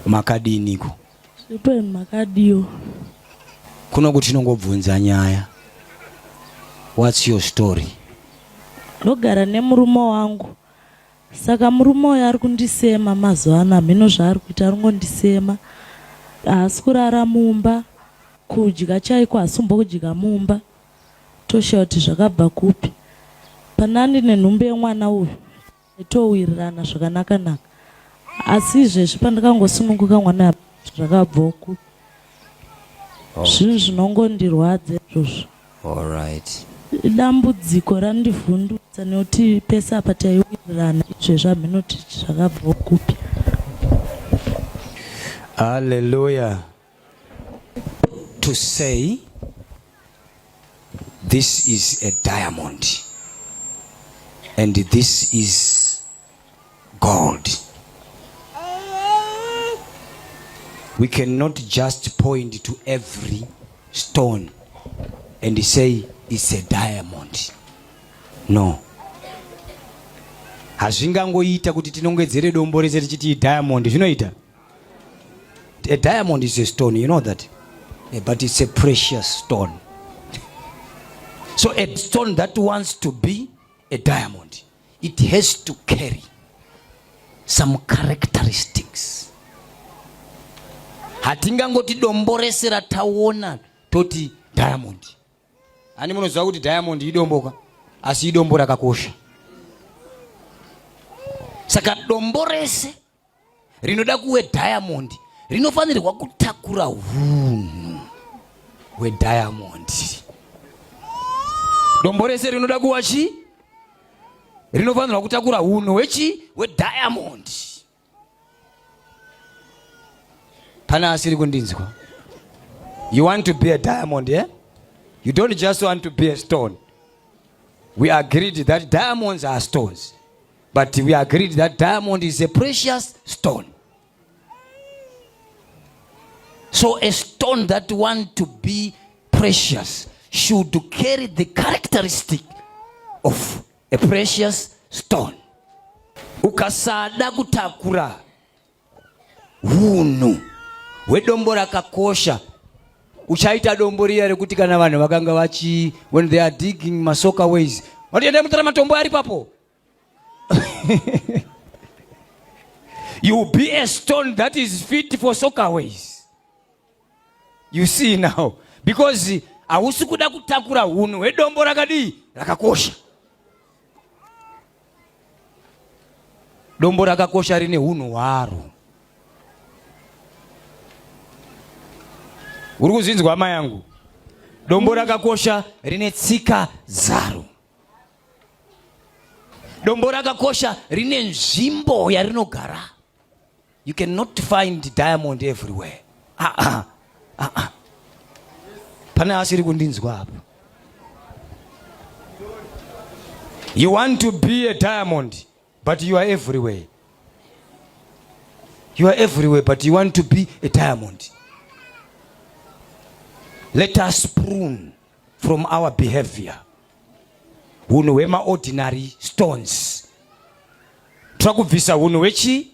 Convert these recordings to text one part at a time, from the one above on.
makadiniko sipe makadiyo kuno kuti nongobvunza nyaya. What's your story? Ndogara nemurume wangu. Saka murume uyu ari kundisema mazuva ano, mhino zvaari kuita arikundisema. Haasi kurara mumba, kudya chaiko hasumbo kudya mumba. Toshaura kuti zvakabva kupi. Pana ndine nhumbi yemwana uyu towirirana zvakanaka naka. Asi izvezvi pandakangosununguka mwana zvakabva kupi. Zvinhu zvinongondirwadza izvozvo. All right. Dambudziko randivhundutsa nekuti pese apa taiwirirana izvezvi hamhinoti zvakabva kupi. Hallelujah. To say this is a diamond and this is gold. We cannot just point to every stone and say it's a diamond. No. Hazvingangoita kuti tinongedzere dombo rese tichiti diamond. Zvinoita? A diamond is a stone, you know that? Yeah, but it's a precious stone. So a stone that wants to be a diamond, it has to carry some characteristics. Hatingangoti dombo rese rataona toti diamond. Ani munoziva kuti diamond idomboka, asi idombo rakakosha. Saka dombo rese rinoda kuwe diamond rinofanirwa kutakura hunhu hwediamond. Dombo rese rinoda kuwa chi? Rinofanirwa kutakura hunhu hwediamond. Pana asiri kundinzwa? You want to be a diamond, yeah? You don't just want to be a stone. We agreed that diamonds are stones. But we agreed that diamond is a precious stone. So a stone that wants to be precious should carry the characteristic of a precious stone. Ukasada kutakura hunhu hwedombo rakakosha, uchaita dombo riya rekuti kana vanhu vakanga vachi when they are digging masoka ways vanoenda mutara matombo ari papo. You will be a stone that is fit for soccer ways. You see now, because hausi kuda kutakura hunhu hwedombo rakadii rakakosha. Dombo rakakosha rine hunhu hwaro. Uri kuzinzwa hama yangu? Dombo rakakosha rine tsika dzaro. Dombo rakakosha rine nzvimbo yarinogara. You cannot find diamond everywhere. Pana asiri kundinzwa hapo. You want to be a diamond, but you are everywhere. You are everywhere, but you want to be a diamond. Let us prune from our behavior. Hunhu hwema ordinary stones. Trakubvisa hunhu hwechi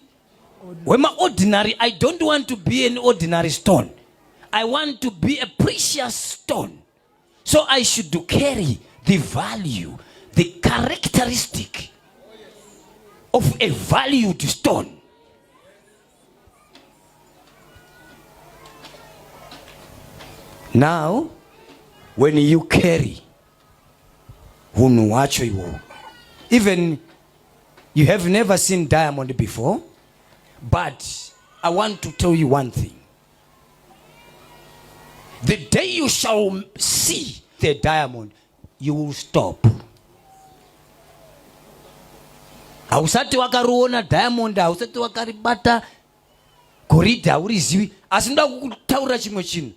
hwema ordinary. I don't want to be an ordinary stone. I want to be a precious stone. So I should carry the value, the characteristic of a valued stone. Now, when you carry hunhu hwacho iwo, even you have never seen diamond before, but I want to tell you one thing. The day you shall see the diamond, you will stop. Hausati wakariona diamond, hausati wakaribata goridhe, haurizivi. Asi ndoda kutaura chimwe chinhu.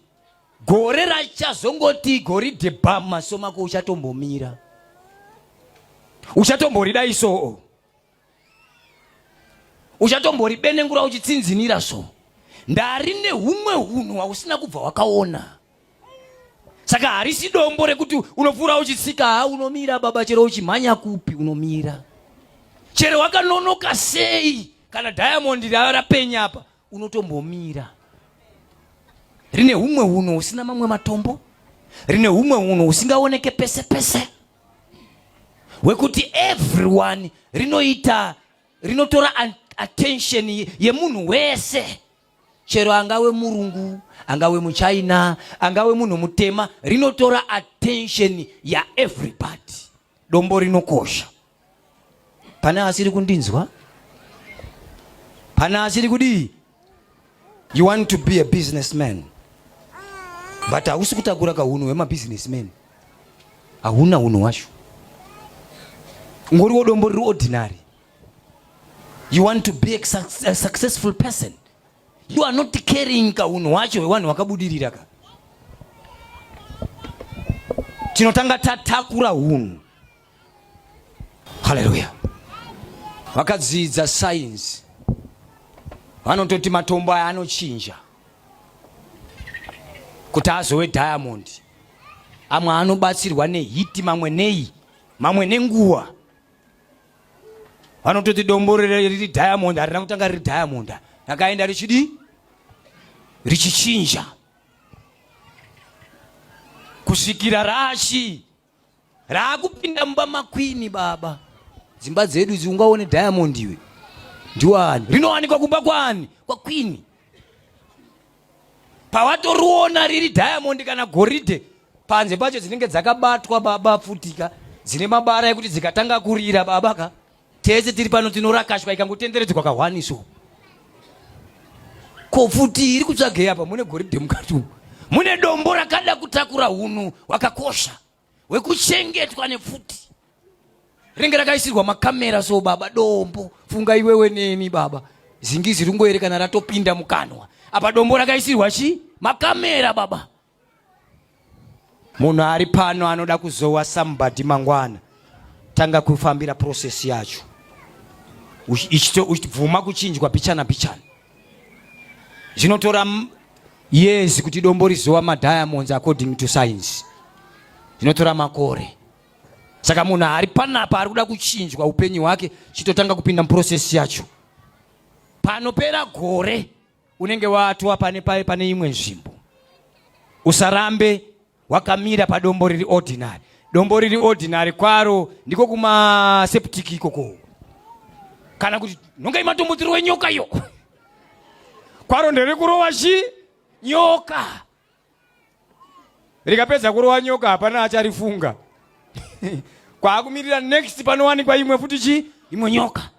Gore rachazongoti goridhe bam, maso mako uchatombomira. Uchatomborida iso. Uchatomboribendengura uchitsinzinira so. Ndarine humwe hunhu hausina kubva wakaona. Saka harisi dombo rekuti unofura uchitsika unomira baba, chero uchimhanya kupi unomira. Chero wakanonoka sei kana diamond rapenya apa unotombomira. Rine humwe hunhu husina mamwe matombo, rine humwe hunhu husingaoneke pese pese, wekuti everyone rinotora attention yemunhu wese, chero angave murungu, angave muchina, angave munhu mutema, rinotora attention ya everybody. Dombo rinokosha. Pane asiri kundinzwa? Pane asiri kudi? You want to be a businessman, but hausi kutakura kahunu wema businessman. Hauna hunu washu. Ngoriwo dombo riri ordinary. You want to be a successful person. You are not carrying kahunu wacho wewanhu wakabudirira ka. Tinotanga tatakura hunu. Hallelujah. Vakadzidza science vanototi matombo aya anochinja kuti azove diamond. Amwe anobatsirwa nehiti, mamwe nei, mamwe nenguva. Vanototi dombo riri diamond harina kutanga riri diamond, rakaenda richidi richichinja kusvikira rashi raakupinda mumba makwini. Baba, dzimba dzedu dziungaone diamond iwe ndiwani? Rinowanikwa kumba kwani? Kwakwini. Pawatoriona riri diamond kana goridhe, panze pacho dzinenge dzakabatwa baba, pfutika, dzine mabara ekuti dzikatanga kurira baba ka tese tiri pano tinorakashwa ikangotenderedzwa kahwaniso. Ko futi iri kutsvageya apa mune goridhe mukati umu. Mune dombo rakada kutakura hunhu wakakosha wekuchengetwa nepfuti. Ringe rakaisirwa makamera so baba, dombo. Funga iwewe neni baba, zingizi rungoere kana ratopinda mukanwa. Apa dombo rakaisirwa chi? Makamera baba. Munhu ari pano anoda kuzowa somebody mangwana, tanga kufambira process yacho. Uchibvuma kuchinjwa pichana pichana. Zvinotora years kuti dombo rizowa madiamonds according to science. Zvinotora makore. Saka munhu ari panapa ari kuda kuchinjwa upenyu hwake chitotanga kupinda muprocess yacho. Panopera gore unenge watwa pane imwe nzvimbo. Usarambe wakamira padombo riri ordinary. Dombo riri ordinary kwaro ndiko kuma septic ikoko. Kana kuti nonga imatombodzero wenyoka yo. Kwaro ndere kurowa chi? Nyoka. Rikapedza kurowa nyoka hapana acharifunga. Kwakumirira next panowanikwa imwe futi chi? Imwe nyoka.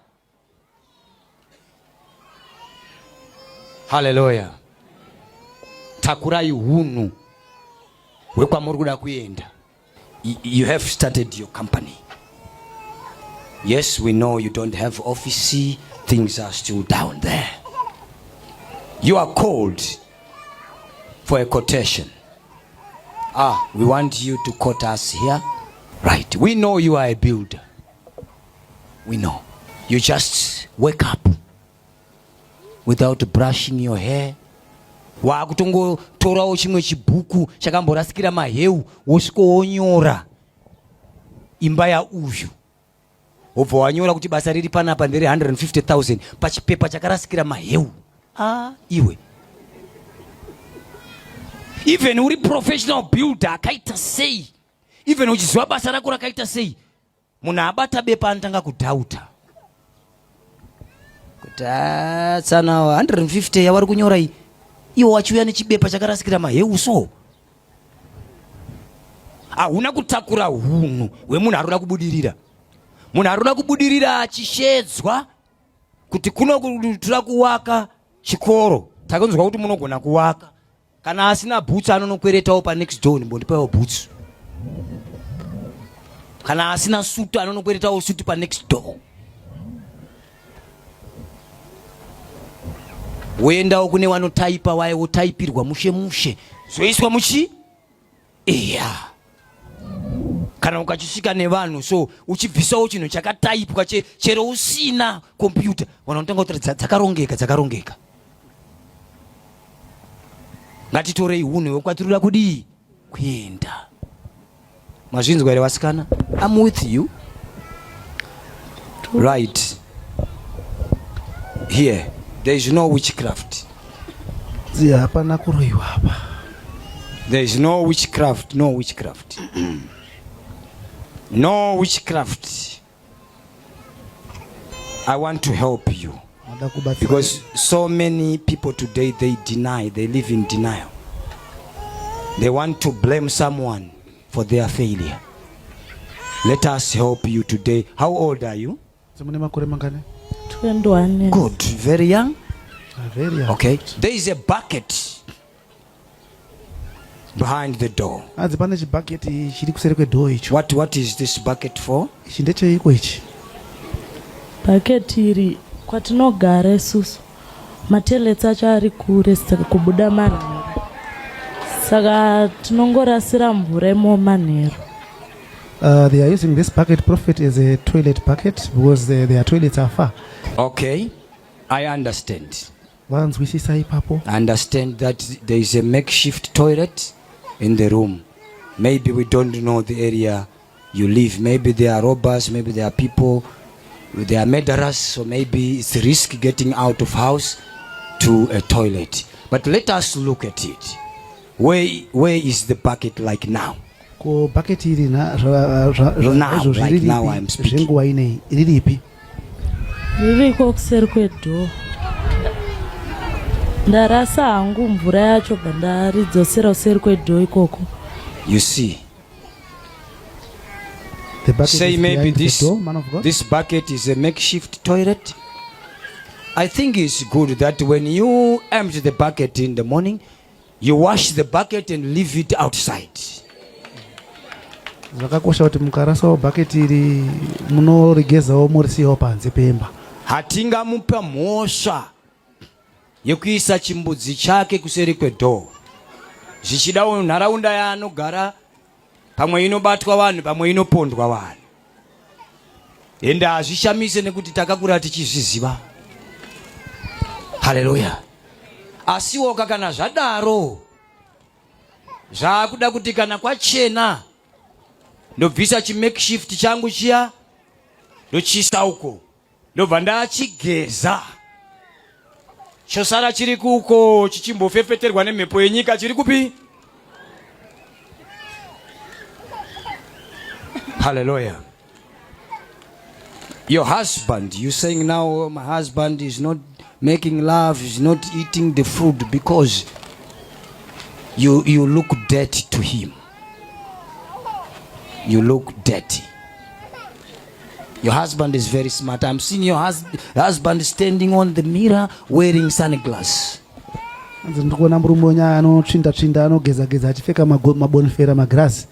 Hallelujah. Takurai hunhu hwekwamuri kuda kuenda. You have started your company. Yes, we know you don't have office. Things are still down there. You are called for a quotation. We want you to quote us here. Right. We know you are a builder. We know. You just wake up without brushing your hair. Wakutongo torawo chimwe chibhuku chakamborasikira maheu wosvikowonyora imba yauyu. Wobva wanyora kuti basa riri panapa ndere 150,000 pachipepa chakarasikira maheu. Iwe. Even uri professional builder akaita sei, even uchiziva basa rako rakaita sei, munhu abata bepa anotanga kudhauta kuti tsana 150 yavari kunyora iyi, iwo wachiuya nechibepa chakarasikira maheu so. Hauna kutakura hunhu hwemunhu arikuda kubudirira. Munhu arikuda kubudirira achishedzwa kuti kuno kutura kuwaka chikoro, takanzwa kuti munogona kuwaka. Kana asina boots anonokweretawo pa next door mbondipawo boots. Kana asina sutu anonokweretawo sutu pa next door. Woendawo kune wanotaipa waye wotaipirwa mushe mushe zoiswa muchi kana ukachisvika nevanhu so uchibvisawo chinhu chakataipwa chero usina computer, vanotanga kuti dzakarongeka. Ngatitorei hunhu hwekwatirira kudii kuenda. Mazvinzwa here vasikana? I'm with you. Right. Here. There is no witchcraft. Hapana kuroiwa hapa. There is no witchcraft, no witchcraft. No witchcraft. I want to help you. Because so many people today, they deny, they live in denial. They want to blame someone for their failure. Let us help you today. How old are you? 21 years. Good. Very young? Very young. Okay. There is a bucket behind the door. What is this bucket for? Bucket iri kwatinogara isusu. Matelets acho ari kure saka kubuda manheru. Saka tinongorasira mvura manheru. They are using this bucket, Prophet, as a toilet bucket because their toilets are far. Okay. I understand. Once we see Papo. I understand that there is a makeshift toilet in the room. Maybe we don't know the area you live. Maybe there are robbers, maybe there are people, there are murderers, so maybe it's a risk getting out of house to a toilet. But let us look at it. Where is the bucket like now? Bucket now, like now I'm speaking. Ririko kuseri kwedoor. Ndarasa hangu mvura yacho bandaridzosera kuseri kwedoor ikoko. You see. The bucket say maybe door, this bucket is a makeshift toilet. I think it's good that when you empty the bucket in the morning, you wash the bucket and leave it outside. Zvakakosha kuti mukarasawo bucket iri munorigezawo murisiwo panze pemba. Hatingamupa mhosva yekuisa chimbudzi chake kuseri kwedoor. Zvichidawo nharaunda yaanogara pamwe inobatwa vanhu pamwe inopondwa vanhu. Ende hazvishamise nekuti takakura tichizviziva. Haleluya. Asiwo kana zvadaro zvakuda kuti kana kwachena ndobvisa chimakeshift changu chiya ndochiisa uko ndobva ndachigeza. Chosara chiri kuko chichimbofefeterwa nemhepo yenyika chiri kupi? Hallelujah. Your husband, you saying now my husband is not making love, is not eating the food because you look dirty to him. You look dirty. Your husband is very smart. I'm seeing your husband standing on the mirror wearing sunglasses. Ndikuona murume anotsvinda anogeza achipfeka mabonifera magirazi.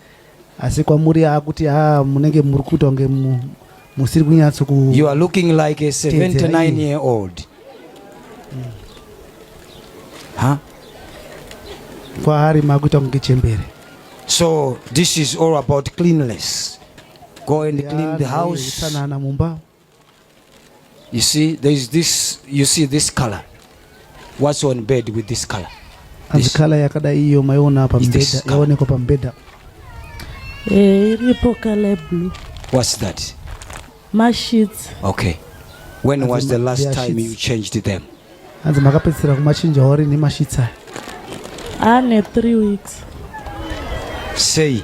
Asi kwamuri akuti munenge muri kuita kunge musiri kunyatso ku. You are looking like a 79-year-old. Huh? Kwaari makuita kunge chembere. So this is all about cleanliness. Go and clean the house. You see, there is this. You see this color. What's on bed with this color? This color yakada iyo mayona pambeda. Yaoneko pambeda. Iripo color blue. What's that? My sheets. Okay. When was the last time you changed them? Anzi makapedzera kumachinja hori nemashitsa. Ane 3 weeks. Say,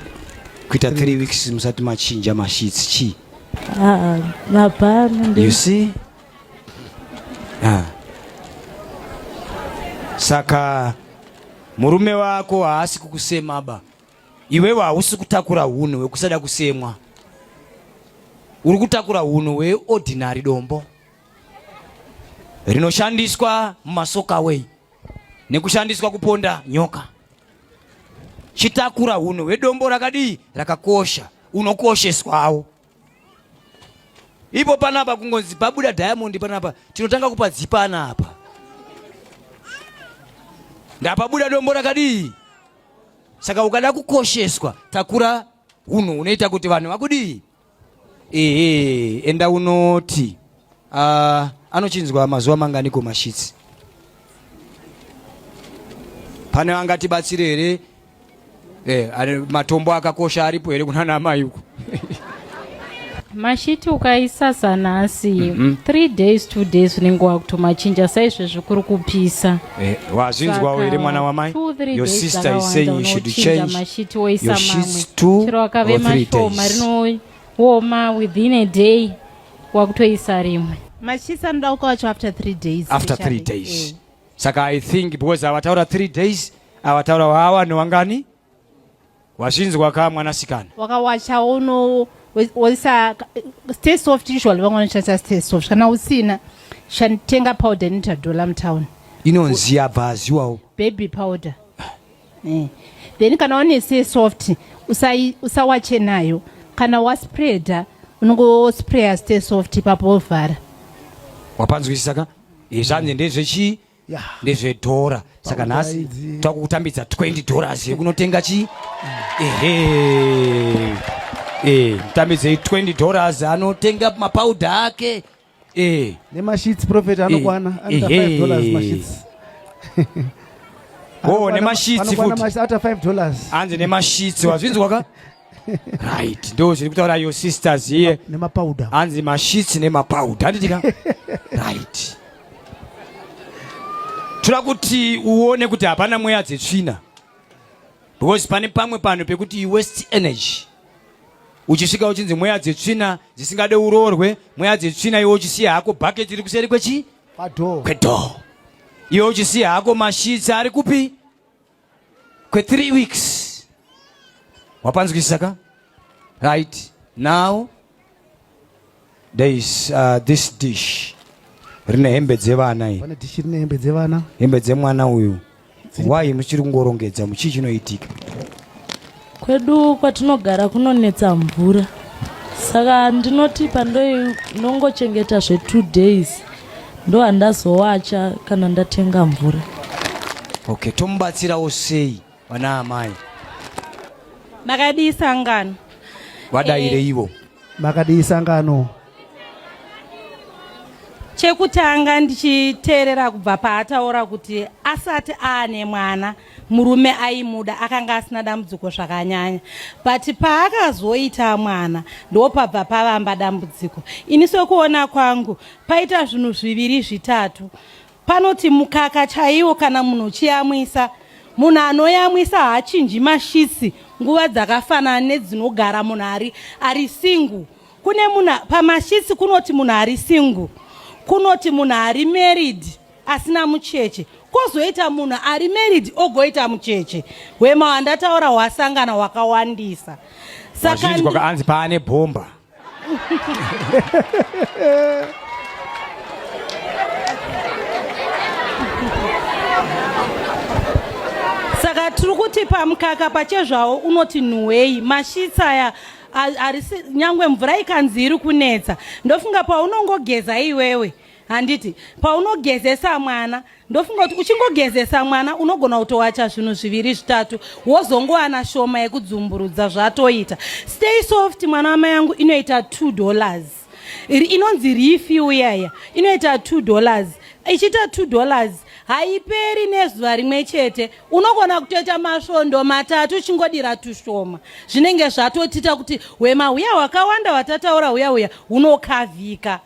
kuita 3 weeks musati machinja mashits chi. You see? Saka murume wako haasi kukusema ba. Iwewe hausi kutakura hunhu wekusada kusemwa. Uri kutakura hunhu we ordinary dombo. Rinoshandiswa mumasoka way. Nekushandiswa kuponda nyoka. Chitakura hunhu wedombo rakadi rakakosha. Unokosheswawo. Ipo panapa kungonzi pabuda diamond panapa tinotanga kupa dzipana apa. Ndapabuda dombo rakadi. Saka ukada kukosheswa takura hunhu unoita kuti vanhu vakudi. Enda unoti anochinzwa mazuva manganiko mashitsi. Pane angati batsire here matombo akakosha aripo here kuna namai uko. mashiti ukaisa nasi 3 days 2 days unenge wakutomachinja saizvezvi kuri kupisa. Wazvinzwa here mwana wamai? Your sister is saying you should change mashiti woisa your sheets 2 or 3 days. Rinooma within a day wakutoisa rimwe. Mashisi anoda kukawacho after 3 days. After 3 days. Saka I think because avataura 3 days avataura wawa newangani? Wazvinzwa ka mwanasikana? Wakawacha uno woisa stay soft usually vangonoshandisa stay soft. Kana usina tenga powder inotadhola mutown. Inonzi yabvaziwawo. Baby powder. Then kana une stay soft usawache nayo. Kana waspreada unongo spray stay soft papo ovhara. Wapanzwisisa ka? Izvanzi ndezvechi? Ndezvedhora. Saka nhasi takutambidza $20 yekunotenga chi? Tambidzei $20 anotenga mapauda ake. Nemashits Prophet anokwana under $5 mashits. Nemashits futi. After $5. Anzi nemashits wazvinzwa ka? Right. Ndo zviri kutaura your sisters here. Nemapauda. Anzi mashits nemapauda. Handitika? Right. Tura kuti uone kuti hapana mweya dzetsvina. Because pane pamwe pano pekuti you waste energy. Uchisvika uchinzi mweya dzetsvina dzisingade urorwe, mweya dzetsvina iwe uchisiya hako bucket iri kuseri kwechi? Kwedoor. Iwe uchisiya hako mashits ari kupi? 3 weeks. Wapanzwisisa ka? Right. Now there is this dish. Rine hembe dzevana iyi. Pane dish rine hembe dzevana. Hembe dzemwana uyu. Why muchiri kungorongedza muchii chinoitika? Kwedu kwatinogara kunonetsa mvura. Saka ndinoti pandoi nongochengeta 2 days. Ndo handazowacha kana ndatenga mvura. Okay, tomubatsirawo sei vana amai? Makadi sangano. Wadaire ivo. Makadi sangano. Chekutanga ndichiteerera kubva paataura kuti asati aane mwana murume aimuda akanga asina dambudziko zvakanyanya, but paakazoita mwana ndopabva pavamba dambudziko. Ini sokuona kwangu paita zvinhu zviviri zvitatu. Panoti mukaka chaiwo kana munhu chiyamwisa, munhu anoyamwisa haachinji mashisi nguva dzakafanana nedzinogara munhu ari singu. Kune munhu pamashisi kunoti munhu ari singu, kunoti munhu ari married asina mucheche, kozoita munhu ari married ogoita mucheche. Wema wandataura hwasangana hwakawandisa. Saka anzi paane bhomba. Saka tiri kuti pamukaka pachezvawo unoti nhuwei mashitsaya arisi nyangwe mvura ikanzi iri kunetsa. Ndofunga paunongogeza iwewe, handiti paunogezesa mwana, ndofunga kuti uchingogezesa mwana unogona kutowacha zvinhu zviviri zvitatu wozongowana shoma yekudzumburudza zvatoita. Stay soft mwana wamai yangu inoita $2. Inonzi refill yaya inoita $2. Ichita $2 haiperi nezuva rimwe chete, unogona kutoita masvondo matatu chingodira tushoma. Zvinenge zvatotita kuti wema uya wakawanda watataura uya unokavhika.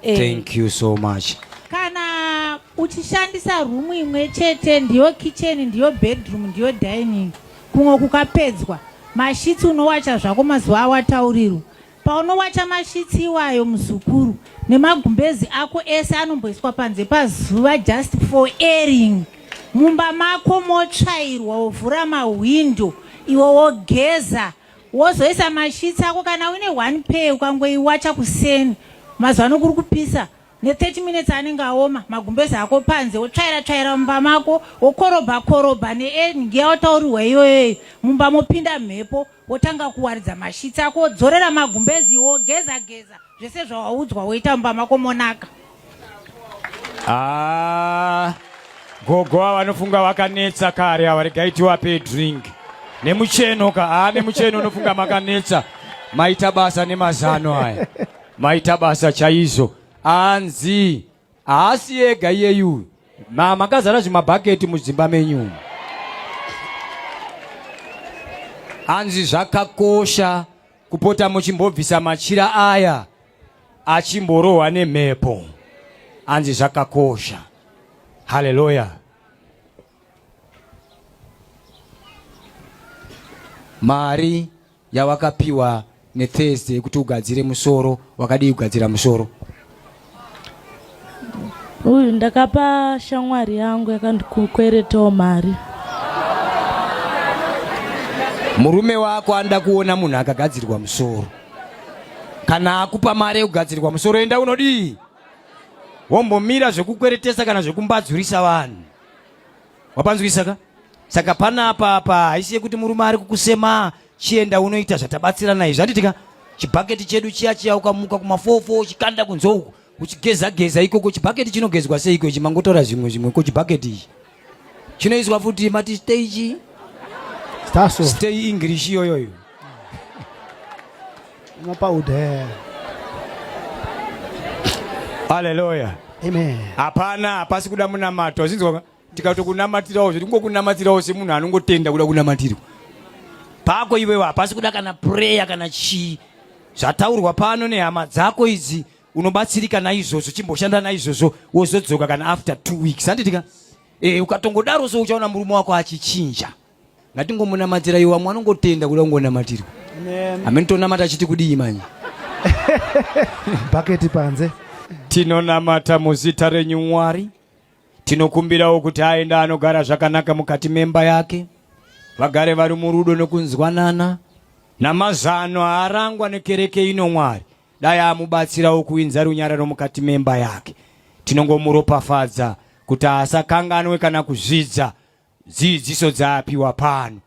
Thank you so much. Kana uchishandisa rumu imwe chete, ndiyo kitchen, ndiyo bedroom, ndiyo dining, kumwe kukapedzwa, mashitsi unowacha zvako mazuva awataurirwa. Paunowacha mashitsi iwayo muzukuru nemagumbezi ako ese anomboiswa panze pazuva just for airing. Mumba mako motsvairwa, wovhura mahwindo, iwe wogeza, wozoisa mashitsi ako. Kana une 1 pair ukangoiwacha kuseni mazuva anokuri kupisa, ne30 minutes anenge aoma, magumbezi ako panze, wotsvaira mumba mako, wokorobha neairing yawataurirwa iyoyo. Mumba mopinda mhepo, wotanga kuwaridza mashitsi ako, wodzorera magumbezi, wogeza zvese zvawaudzwa woita mumba mako monaka. Gogo vanofunga vakanetsa kare avaregai tiwape drink. Nemucheno nemucheno unofunga makanetsa. Maita basa nemazano aya. Maita basa chaizo. Anzi haasi ega iyeyu. Makazara zvimabhaketi mudzimba menyu. Anzi zvakakosha kupota muchimbobvisa machira aya achimborohwa nemhepo. Anzi zvakakosha. Haleluya. Mari yawakapiwa neThursday kuti ugadzire musoro, wakadii kugadzira musoro? Uyu ndakapa shamwari yangu yakandikweretawo mari. Murume wako anda kuona munhu akagadzirwa musoro. Kana akupa mari yekugadzirwa musoro, enda unodii? Wombomira zvekukweretesa kana zvekumbadzurisa vanhu. Wapanzwisa ka? Saka panapa apa haisi kuti murume ari kukusema chienda unoita zvatabatsirana izvi. Handitika chibucket chedu chiya ukamuka kumafofo chikanda kunzo uku uchigeza ikoko. Chibucket chinogezwa sei iko? Chimangotora zvimwe ko chibucket ichi chinoiswa futi mati stage stay English yoyo. Mapaude. Haleluya. Amen. Hapana, pasi kuda munamato. Zinzwa tikatokunamatirawo tingokunamatirawo semunhu anongotenda kuda kunamatirwa. Pako iwewe hapasi kuda kana prayer kana chi. Zvataurwa pano nehama dzako idzi unobatsirika naizvozvo, chimboshanda naizvozvo wozodzoka kana after 2 weeks. Handitika ukatongodaro so uchaona murume wako achichinja. Ngatingomunamatira iwe, amwe anongotenda kuda kungonamatirwa. Amen. Amentonamata chiti kudii manje? Bucket panze. Tinonamata muzita renyu Mwari. Tinokumbirawo kuti aenda anogara zvakanaka mukati memba yake. Vagare vari murudo nokunzwanana. Namazano arangwa nekereke ino Mwari. Dai amubatsirawo kuinza runyararo mukati memba yake. Tinongomuropafadza kuti asakanganwe kana kuzvidza dzidziso dzaapiwa pano.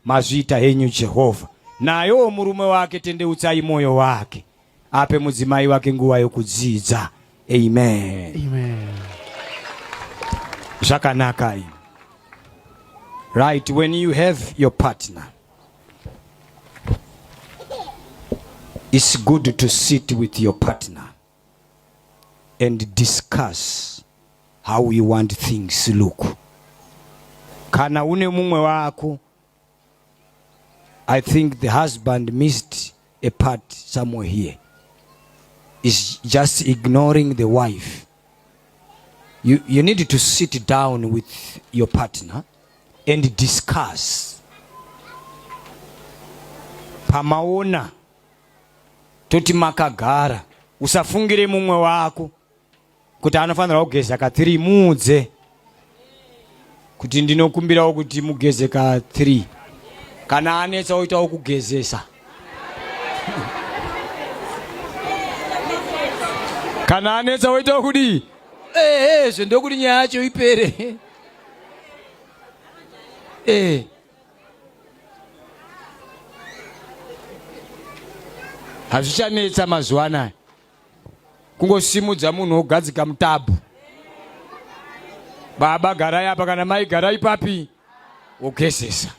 Mazvita henyu Jehovha. Nayo murume wake tendeutsai moyo wake. Ape mudzimai wake nguva yokudzidza. Amen. Amen. Zvakanaka. Right, when you have your partner, it's good to sit with your partner and discuss how you want things to look. Kana une mumwe wako, I think the husband missed a part somewhere here. Is just ignoring the wife. You need to sit down with your partner and discuss. Pamaona toti makagara, usafungire mumwe wako kuti anofanira kugeza ka 3 mudze kuti ndinokumbirawo kuti mugeze ka 3 kana anetsa oitawo kugezesa. Kana anetsa oitawo kudi zvendokuti nyaya yacho ipere. Hazvichanetsa mazuva anaya. Kungosimudza munhu ogadzika mutabhu. Baba garai apa kana mai garai papi ogezesa.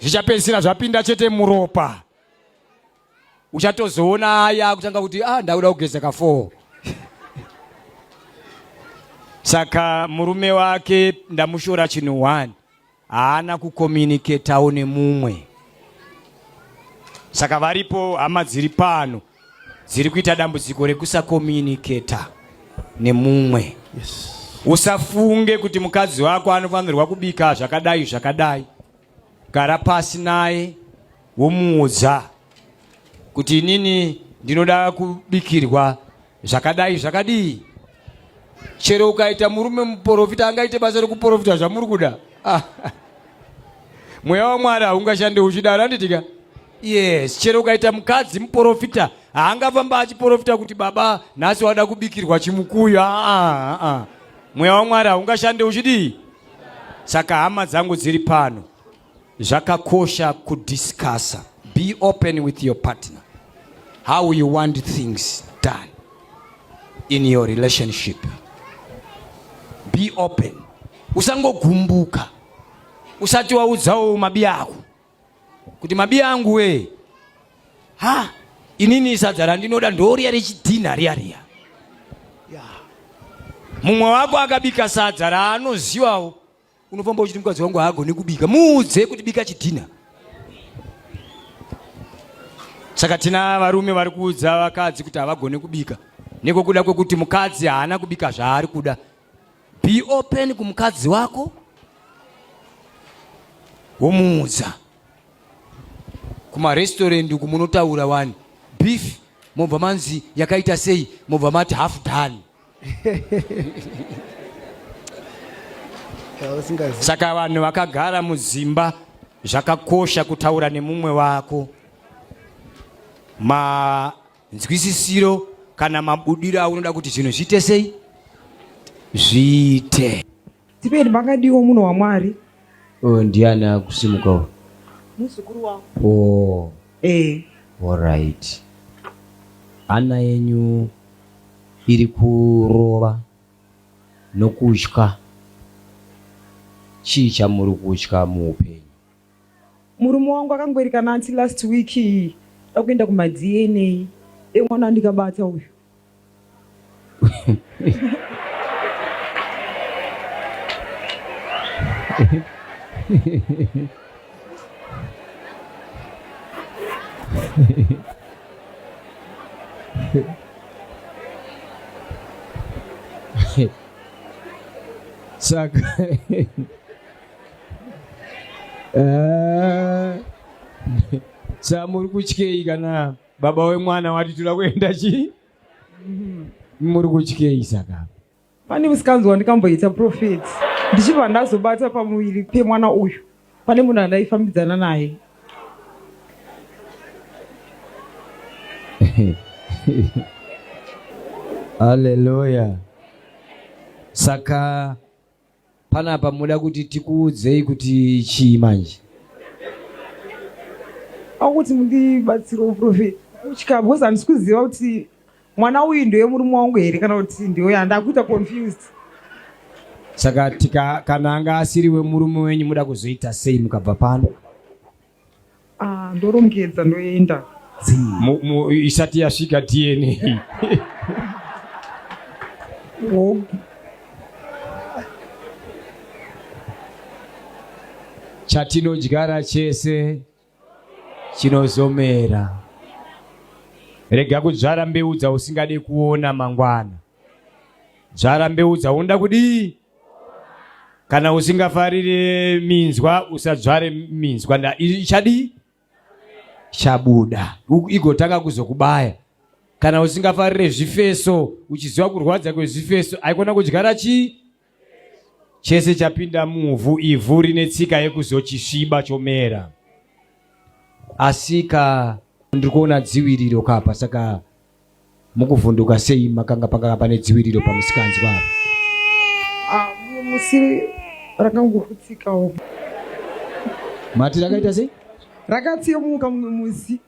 Zvichapedzisira zvapinda chete muropa. Uchatozoona aya kutanga kuti ndauda kugeza ka 4. Saka murume wake ndamushora chinhu 1. Haana kucommunicatawo nemumwe. Saka varipo hama dziri pano dziri kuita dambudziko rekusakomunicata nemumwe. Yes. Usafunge kuti mukadzi wako anofanirwa kubika zvakadai. Gara pasi naye womuudza kuti inini ndinoda kubikirwa zvakadii. Chero ukaita murume muprofita angaite basa rekuprofita zvamuri kuda. Mweya waMwari haungashande uchidaro. Handitika? Yes, chero ukaita mukadzi muprofita haangafamba achiprofita kuti baba nhasi wada kubikirwa chimukuyu. Mweya waMwari haungashande uchidii. Saka hama dzangu dziri pano, zvakakosha kudiscussa. Be open with your partner. How you want things done in your relationship. Be open. Usangogumbuka. Usati waudzawo mabi ako kuti mabi angu inini sadza randinoda ndoriya rechidhina riya. Mumwe wako akabika sadza raanoziwawo, unofamba uchiti mukadzi wangu haagoni kubika. Muudze kuti bika chidhina. Saka tina varume vari kuudza vakadzi kuti havagone kubika. Niko kuda kwekuti mukadzi haana kubika zvaari kuda. Be open kumukadzi wako. Womuudza. Kuma restaurant uku munotaura wani. Beef mobva manzi yakaita sei, mobva mati half done. Saka vanhu vakagara muzimba zvakakosha kutaura nemumwe wako. Nzwisisiro kana mabudiro aunoda kuti zvinhu zviite sei? Zviite. Tipeni makadiwo munhu waMwari. Ndiani akusimukawo? Muzukuru wangu. Oh. All right. Ana yenyu iri kurova nokutya. Chii chamuri kutya muupenyu? Murume wangu akangwerikana until last week akuenda kuma-DNA emwana andikabata uyu. Saka muri kutyei kana baba wemwana wati tula kuenda chi? Muri kutyei saka? Pane musikanzwa ndikamboita prophet ndichibva ndazobata pamuviri pemwana uyu pane munhu andaifambidzana naye. Haleluya. Saka panapa muda kuti tikuudzei kuti chii manje? Akuti mundibatsire uprofeti kutya because handisi kuziva kuti mwana uyu ndewe murume wangu here kana kuti ndewe handakuita confused. Saka kana anga asiriwe murume wenyu muda kuzoita sei mukabva pano? Ndorongedza ndoenda. Isati yasvika DNA. Chatinodyara chese chinoswera. Rega kudzvara mbeu dzausingade kuona mangwana. Dzvara mbeu dzaunoda kudii? Kana usingafarire minzwa usadzvare minzwa ichadii? Chabuda igotanga kuzokubaya. Kana usingafarire zvifeso uchiziva kurwadza kwezvifeso aikona kudyara chii? Chese chapinda muvhu, ivhu rine tsika yekuzochisviba chomera. Asika ndiri kuona dziviriro kapa, saka mukuvhunduka sei makanga panga pane dziviriro pamusikanzi wavo? Musi rakangokutsikawo. Mati rakaita sei? Rakatsemuka mumwe musi.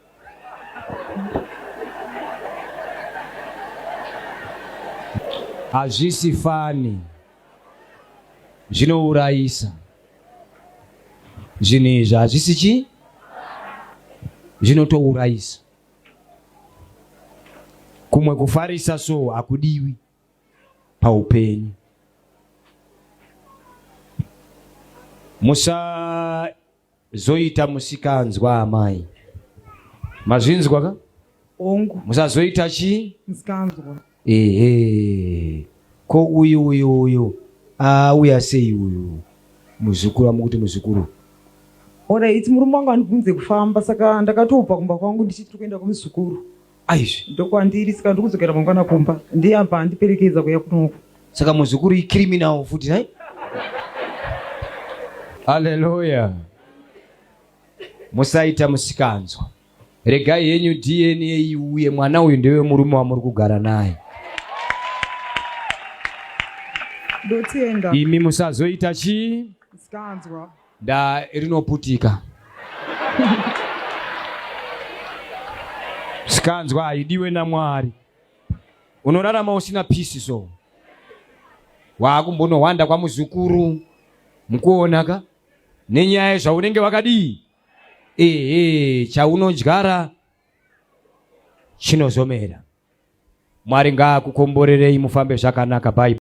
Hazvisi fani. Zvinourayisa. Zvinhu izvi hazvisi chii? Zvinotourayisa. Kumwe kufarisa so hakudiwi paupenyu. Musazoita musikanzwa amai. Mazvinzwa ka? Ongo. Musazoita chii? Musikanzwa. Ko uyu. Uya sei uyu? Muzukuru amukuti muzukuru. Alright, murume wangu andibvunze kufamba saka ndakatobva kumba kwangu ndichiti kuenda kumuzukuru. Aizvi. Ndokwandiri saka ndikuzokera mangwana kumba. Ndiyabva andiperekedza kuya kunoko. Saka muzukuru icriminal futi hai? Haleluya. Musaita musikanzwa. Regai yenyu DNA iuye, mwana uyu ndewe murume wamuri kugara naye. Ndotenda. Imi musazoita chii? Musikanzwa. Rinoputika. Musikanzwa haidiwe naMwari. Unorarama usina peace so. Waakumbonohwanda kwa muzukuru. Mukuonaka nenyaya zvaunenge wakadii? Chaunodyara chinoswera. Mwari ngaakukomborerei mufambe zvakanaka. Bye.